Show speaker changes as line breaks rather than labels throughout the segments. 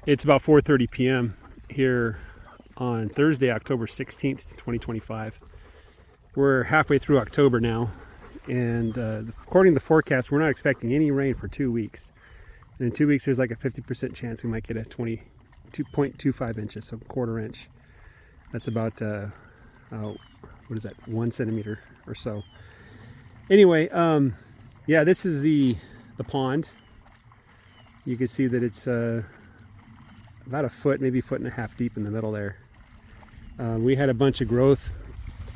It's about 4:30 p.m. here on Thursday, October 16th, 2025. We're halfway through October now, and according to the forecast, we're not expecting any rain for 2 weeks. And in 2 weeks, there's like a 50% chance we might get a 22.25 inches, so quarter inch. That's about, what is that, 1 centimeter or so. Anyway, yeah, this is the pond. You can see that it's about a foot, maybe a foot and a half deep in the middle there. We had a bunch of growth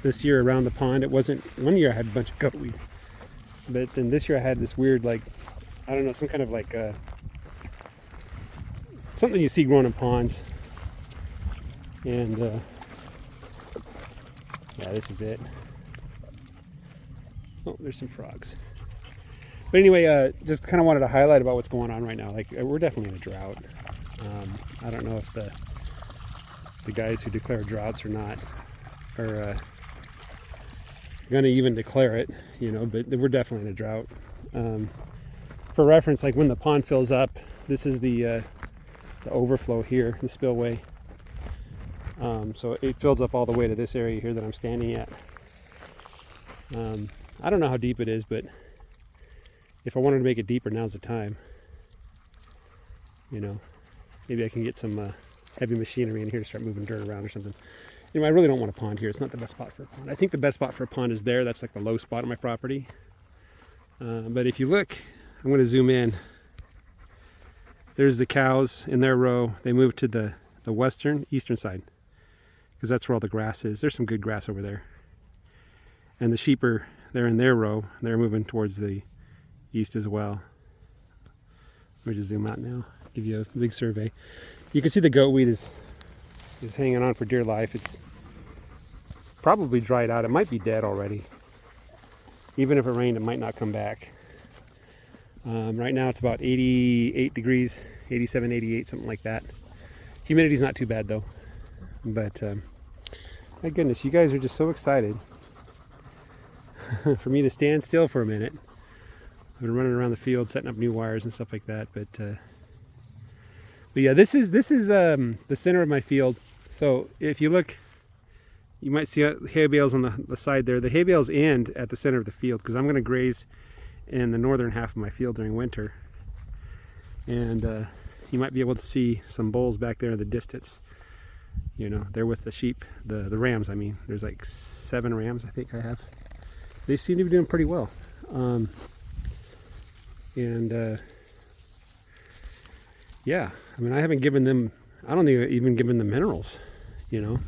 this year around the pond. It wasn't, one year I had a bunch of goatweed, but then this year I had this weird, like, I don't know, some kind of like something you see growing in ponds. And yeah, this is it. Oh, there's some frogs. But anyway, just kind of wanted to highlight about what's going on right now. Like, we're definitely in a drought. I don't know if the guys who declare droughts or not are going to even declare it, you know, but we're definitely in a drought. For reference, like when the pond fills up, this is the overflow here, the spillway. So it fills up all the way to this area here that I'm standing at. I don't know how deep it is, but if I wanted to make it deeper, now's the time. You know, maybe I can get some heavy machinery in here to start moving dirt around or something. Anyway, I really don't want a pond here. It's not the best spot for a pond. I think the best spot for a pond is there. That's like the low spot on my property. But if you look, I'm going to zoom in. There's the cows in their row. They moved to the eastern side, because that's where all the grass is. There's some good grass over there. And the sheep they're in their row. They're moving towards the east as well. Let me just zoom out now, give you a big survey. You can see the goatweed is hanging on for dear life. It's probably dried out. It might be dead already. Even if it rained, it might not come back. Right now it's about 88 degrees, 87, 88, something like that. Humidity's not too bad though. But my goodness, you guys are just so excited for me to stand still for a minute. I've been running around the field setting up new wires and stuff like that. But yeah, this is the center of my field. So if you look, you might see hay bales on the side there. The hay bales end at the center of the field because I'm going to graze in the northern half of my field during winter. And you might be able to see some bulls back there in the distance. You know, they're with the sheep, the rams, I mean. There's like 7 rams I think I have. They seem to be doing pretty well. Yeah, I mean, I haven't given them, I don't think I've even given them minerals, you know.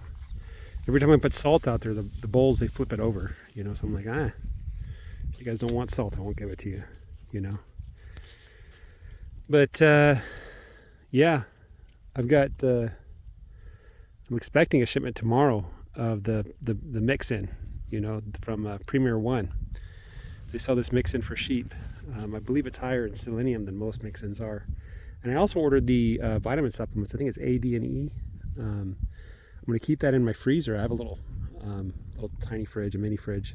Every time I put salt out there, the bulls, they flip it over, you know. So I'm like, if you guys don't want salt, I won't give it to you, you know. But yeah, I've got, I'm expecting a shipment tomorrow of the mix-in, you know, from Premier One. They sell this mix-in for sheep. I believe it's higher in selenium than most mix-ins are. And I also ordered the vitamin supplements. I think it's A, D, and E. I'm going to keep that in my freezer. I have a little tiny fridge, a mini fridge,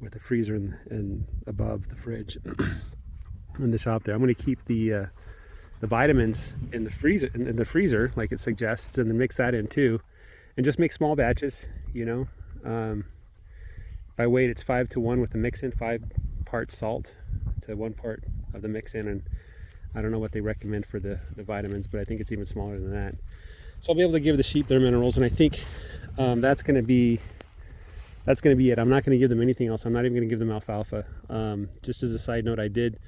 with a freezer and above the fridge in the shop there. I'm going to keep the vitamins in the freezer, like it suggests, and then mix that in too, and just make small batches. You know, by weight, it's 5 to 1 with the mix-in, 5 parts salt to 1 part of the mix-in, and I don't know what they recommend for the vitamins, but I think it's even smaller than that. So I'll be able to give the sheep their minerals, and I think that's going to be it. I'm not going to give them anything else. I'm not even going to give them alfalfa. Just as a side note, I did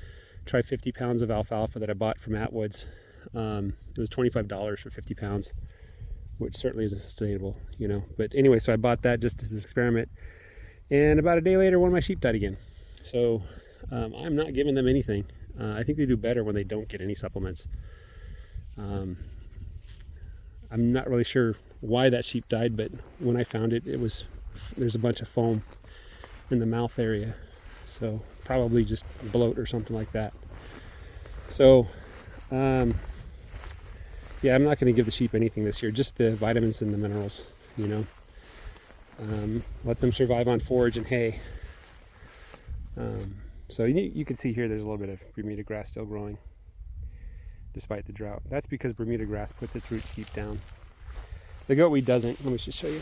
try 50 pounds of alfalfa that I bought from Atwood's. It was $25 for 50 pounds, which certainly isn't sustainable, you know. But anyway, so I bought that just as an experiment. And about a day later, one of my sheep died again. So I'm not giving them anything. I think they do better when they don't get any supplements. I'm not really sure why that sheep died, but when I found it, there's a bunch of foam in the mouth area. So probably just bloat or something like that. So yeah, I'm not going to give the sheep anything this year, just the vitamins and the minerals, you know. Let them survive on forage and hay. So you can see here there's a little bit of Bermuda grass still growing. despite the drought. That's because Bermuda grass puts its roots deep down. The goatweed doesn't. Let me just show you.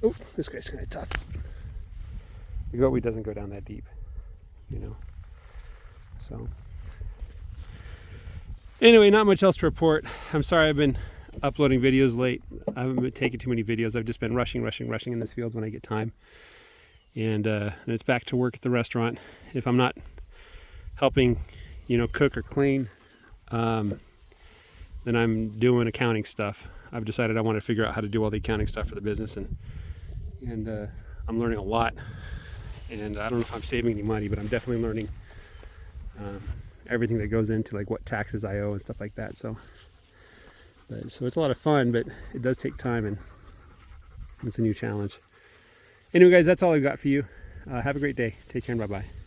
Oh, this guy's kind of tough. The goatweed doesn't go down that deep, you know. So anyway, not much else to report. I'm sorry I've been uploading videos late. I haven't been taking too many videos. I've just been rushing in this field when I get time. And it's back to work at the restaurant. If I'm not helping, you know, cook or clean, then I'm doing accounting stuff. I've decided I want to figure out how to do all the accounting stuff for the business, and I'm learning a lot. And I don't know if I'm saving any money, but I'm definitely learning everything that goes into like what taxes I owe and stuff like that. So it's a lot of fun, but it does take time, and it's a new challenge. Anyway, guys, that's all I've got for you. Have a great day. Take care and bye-bye.